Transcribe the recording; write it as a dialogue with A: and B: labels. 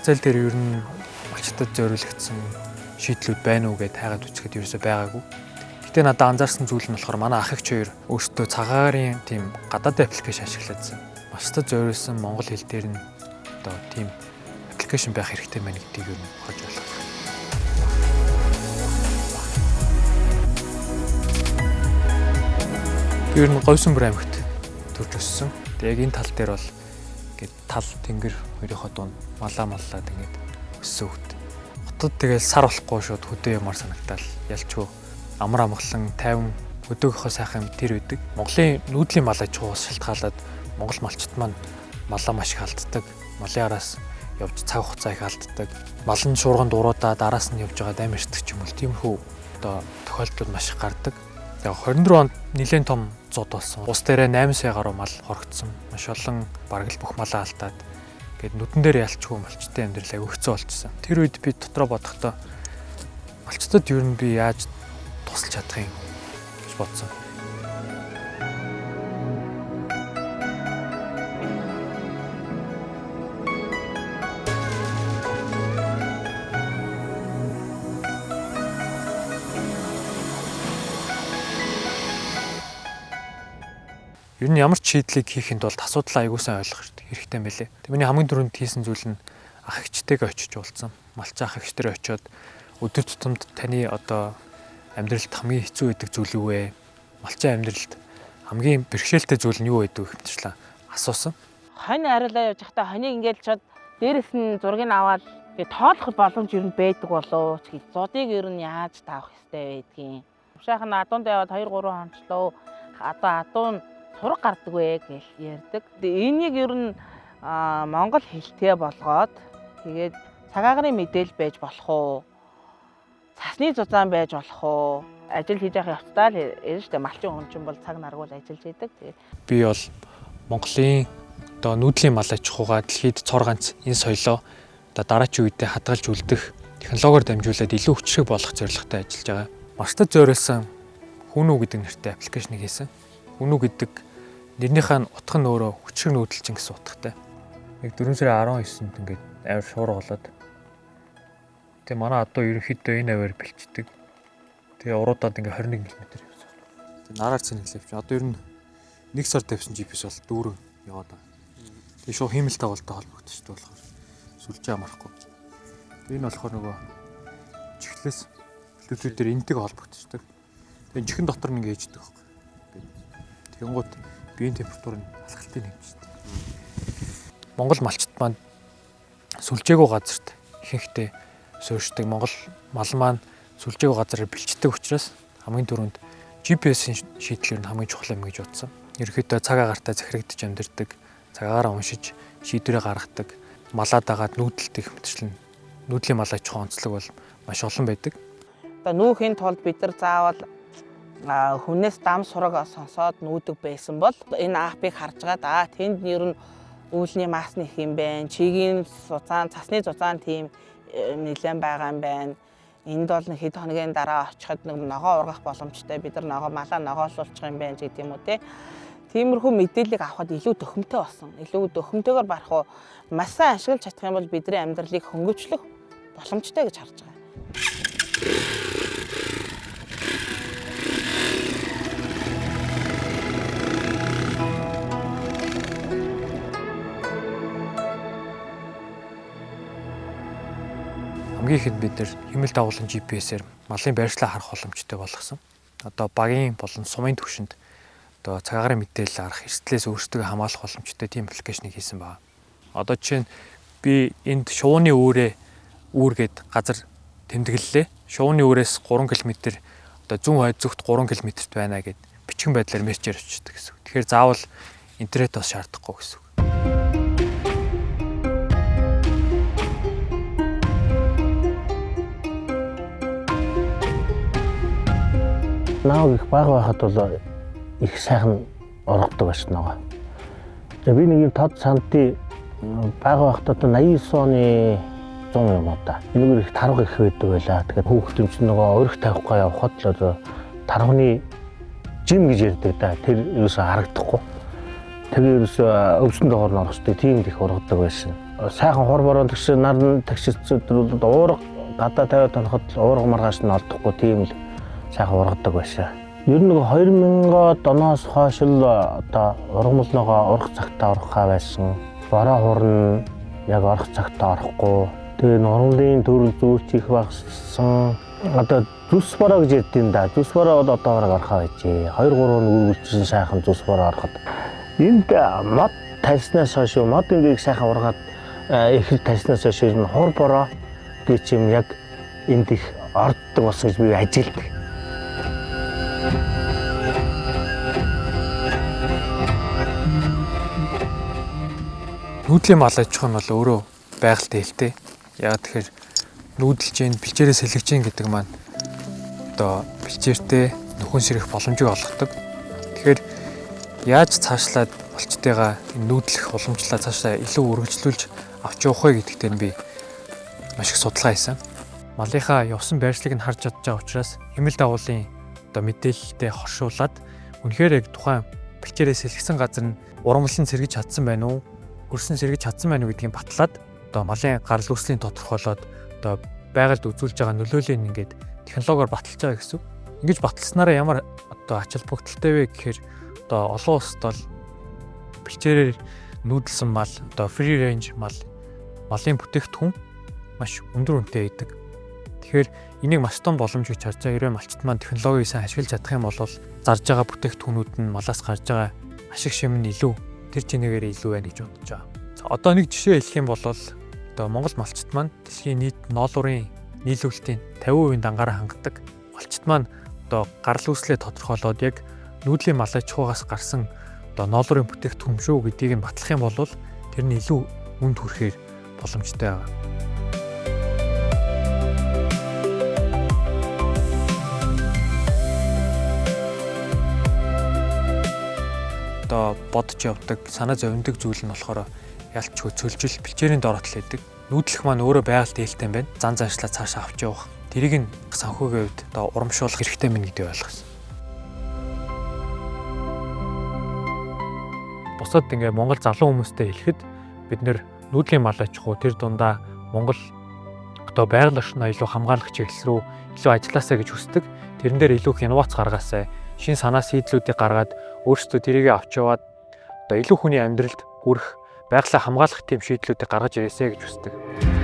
A: зах зээл дээр ер нь малчтад зориулагдсан шийдлүүд байна уу гэдээ хайгаад үзэхэд ерөөсөй байгаагүй. Гэтэ надад анзаарсан зүйл нь болохоор манай ах эгч хоёр өөрсдөө цагаарын тийм гадаадын аппликейшн ашиглаадсан. Малчтад зориулсан монгол хэл дээр нь одоо тийм аппликейшн байх хэрэгтэй байна гэдгийг юу хож ойлгох. Би ер нь Говьсөнбөр аймагт төрж өссөн. Тэгээ яг энэ тал дээр бол ингээд тал тэнгэр хоёрынхоо дунд маллаад ингээд өссөн хөвт. Хотод тэгэл сар болохгүй шууд хөдөө ямаар санагдал ялчгүй амар амгалан 50 хөдөөгийнхөө сайхан тэр үүдэг. Монголын нүүдлийн мал аж ахуйгаас шалтгаалаад монгол малчт маань малаа маш их алддаг. Малын араас явж цаг хугацаа их алддаг. Мал нь шуурганд уруудаад араас нь явж байгаа даймарчдаг ч юм уу. Тиймэрхүү одоо тохиолдлууд маш их гардаг. Яг 24 онд нэлээд том зод болсон. Ус дээрээ 8 сая гаруй мал хоригдсон. Маш олон бараг л бүх малаа алдаад гээд нүдэн дээр ялчгүй малчтын амьдрал аяг өгцөө болчихсон. Тэр үед би дотроо бодохдоо малчтад ер нь би яаж тусалж чадах юм гэж бодсон. Ер нь ямар ч шийдлийг хийхэд бол асуудал аягуулсан ойлгох хэрэгтэй юм байлээ. Миний хамгийн түрүүнд хийсэн зүйл нь ах эгчтэйгээ очиж уулзсан. Малчин ах эгчтэй очиод өдөр тутамд таны одоо амьдралд хамгийн хэцүү байдаг зүйл юу вэ? Малчин амьдралд хамгийн бэрхшээлтэй зүйл нь юу байдаг хэмтэрчлээ асуусан.
B: Хонь арилаа явж байхдаа хоньыг ингээл чад дээрэс нь зургийг аваад тоолох боломж ер нь байдаг болоо ч гэж зодыг ер нь яаж таах ёстой байдгийг. Ушаахан адуунд яваад 2 3 хончлоо одоо адуун сураг гардаг вэ гэж ярьдаг. Энийг ер нь монгол хэлтэй болгоод тэгээд цагаагаарын мэдээлэл байж болох уу? Цасны зузаан байж болох уу? Ажил хийж явах явцдаа л ярьж штэ малчин хүнчин бол цаг наргуул ажиллаж идэг.
A: Би бол Монголын одоо нүүдлийн мал аж ахуйгаа дэлхийд цор ганц энэ соёлоо одоо дараачийн үедээ хадгалж үлдэх технологиор дамжуулаад илүү хүчрэг болгох зорилготой ажиллаж байгаа. Малчтад зориулсан Хүнүү гэдэг нэртэй аппликейшнийг хийсэн. Хүнүү гэдэг нэрнийхээ утга нь өөрөө хүчрэг нүүдэлчин гэсэн утгатай. Яг 4 сарын 19-нд ингээд авир шуурга болоод тэгээ манай адуу ерөнхийдөө энэ авир бэлчдэг. Тэгээ уруудаад ингээд 21 км явсан. Тэгээ нараар цэнэглэвч одоо ер нь 1 сар тавьсан GPS бол дүүрэн яваад байгаа. Тэгээ шууд хиймэл тавалтай холбогдчихтой болохоор сүлжээ амархгүй. Энэ болохоор нөгөө чихлээс Bluetooth-ээр эндэг холбогдчихдаг. Тэгээ чихэн дотор нь ингээд ээждэг байхгүй. Тэгэнгუთ биеийн температур нь алхалтыг нэмждэг. Монгол малчт маань сүлжээгөө газарт ихэнхдээ суурьшдаг. Монгол мал маань сүлжээгөө газараар бэлчдэг учраас хамгийн түрүүнд GPS-ийн шийдлэр нь хамгийн чухал юм гэж бодсон. Ерөнхийдөө цаг агаартай захирагдж амьдардаг, цаг агаараа уншиж шийдвэрээ гаргадаг, малаа дагаад нүүдэлтэй хэмтэрчлэн нүүдлийн мал аж ахуйн онцлог бол маш олон байдаг.
B: Одоо нүүхийн тулд бид нар заавал хүнээс дам сураг сонсоод нүүдэг байсан бол энэ апыг харж байгаа. Тэнд ер нь үүлний масны их юм байна. Чигийн цасны зузаан тийм нэлээд байгаа юм байна. Энд бол хэд хоногийн дараа очиход нэг ногоо ургах боломжтой. Бид нар малаа ногоолуулчих юм байна гэдэг юм уу те. Тиймэрхүү мэдээллийг авахд илүү төхөмтэй болсон. Илүү төхөмтэйгээр барах уу маш сайн ашиглаж чадах юм бол бидний амьдралыг хөнгөвчлөх боломжтой гэж харж байгаа.
A: Хамгийн ихэнд бид нэр хэмэл дагуулan GPS-ээр малын байршлаа харах боломжтой болгосон. Одоо багийн болон сумын түвшинд одоо цаг агарын мэдээлэл арах, эрсдлээс өөрсдөө хамгаалах боломжтой тийм аппликейшнийг хийсэн байна. Одоо жишээ нь би энд шувууны үүргээд газар тэмдэглэлээ. Шувууны үүрээс 3 км одоо зүүн хойд зүгт 3 км-т байна гэд бичгэн байдлаар мессежээр өчтдөг гэсэн. Тэгэхээр заавал интернет бас шаардахгүй гэсэн.
C: Нааг их бага байхад бол их сайхан оргодог байсан байгаа. За би нэг тод сантын бага байхад одоо 89 оны 100 юм уу та. Энэгээр их тарга их байдаг байлаа. Тэгэхээр хүүхдүүд чинь нөгөө өрх тавихгүй явхад л одоо тарханы жим гэж ярьдаг да. Тэр юусаа харагдахгүй. Тэгээ ерөөсөө өвсөн доогоор нь орох хэрэгтэй. Тийм их ургадаг байсан. сайхан хор бороо тэгш нарны тагшицүүд уурга гадаа тавиад оноход уурга маргааш нь олдохгүй тийм л сайхан ургадаг байсан. Ер нь 2000-од оноос хойш л одоо ургамалногоо урах цагтаа урахаа байсан. Бороо хурна яг орох цагтаа орохгүй. Тэгээ нурмлын төрөл зүүрч их багассан. Одоо зүс бороо гэж ядtiin да. Зүс бороо бол одоогоор орохоо байжээ. 2-3 нь үргэлжлэн сайхан зүс бороо ороход. Энд мод тарьснаас хойш мод ингээд сайхан ургаад их тарьснаас хойш нь хур бороо гэж юм яг энд их орддог болсон гэж би ажигладаг.
A: Нүүдлийн мал аж ахуй нь бол өөрөө байгальтай хэлтэй. Яагаад тэгэхээр нүүдэлж जैन бэлчээрээ сэлгэж जैन гэдэг маань одоо бэлчээртэй нөхөн сэрэх боломжийг олгодог. Тэгэхээр яаж цаашлаад болчтойгоо энэ нүүдлэх уламжлалаа цаашаа илүү үргэлжлүүлж авч явах вэ гэдэгт би маш их судалгаа хийсэн. Малынхаа явсан байршлыг нь харж чадж байгаа учраас хэмэл дагуулын одоо мэдээлэлтэй хоршуулад үнэхээр яг тухайн бэлчээрээ сэлгэсэн газар нь урамлан сэргэж чадсан байна уу? Өрсөн сэргэж чадсан байна уу гэдгийг батлаад одоо малын гарал үүслийн тодорхойлоод одоо байгальд үзүүлж байгаа нөлөөллийг ингээд технологиор баталж байгаа гэсэн. Ингэж баталснараа ямар одоо ач холбогдолтой вэ гэхээр одоо олон улсад бол бэлчээрээр нүүдэлсэн мал одоо free range малын бүтээгдэхүүн маш өндөр үнэтэй байдаг. Тэгэхээр энийг маш том боломж гэж харж байгаа. Ерөө малчт маань технологиг сайн ашиглаж чадах юм бол зарж байгаа бүтээгдэхүүнүүд нь малаас гарч байгаа ашиг шим нь илүү тэр чинээгээр илүү байна гэж бодож байгаа. Одоо нэг жишээ хэлэх юм бол одоо Монгол малчт маань дэлхийн нийт ноолуурын нийлүүлэлтийн 50% дангаараа хангадаг. Малчт маань одоо гарал үүслээ тодорхойлоод яг нүүдлийн мал аж ахуйгаас гарсан одоо ноолуурын бүтээгдэхүүн шүү гэдгийг нь батлах юм бол тэр нь илүү үнд хүрэхээр боломжтой байгаа. Одоо бодож явдаг, санаа зовндаг зүйл нь болохоор ялчгүй цөлжил бэлчээрийн дороотл байдаг. Нүүдлэх маань өөрөө байгальтай хэлтэй юм байна. Зан заншлаа цаашаа авч явах. Тэрийг нь санхүүгийн хувьд одоо урамшуулах хэрэгтэй мэн гэдгийг ойлгосон. Бусад ингээ Монгол залуу хүмүүстэй хэлэхэд бид нэр нүүдлийн мал аж ахуй тэр дундаа Монгол одоо байгаль орчноо илүү хамгаалах чиглэл рүү илүү ажилласаа гэж хүсдэг. Тэрэн дээр илүү их инновац гаргаасаа, шин санаа сэтлүүдийг гаргаад өөрсдөө тэрийг авч яваад одоо илүү хүний амьдралд хүрэх байгалаа хамгаалах тийм шийдлүүдийг гаргаж ирээсэй гэж хүсдэг.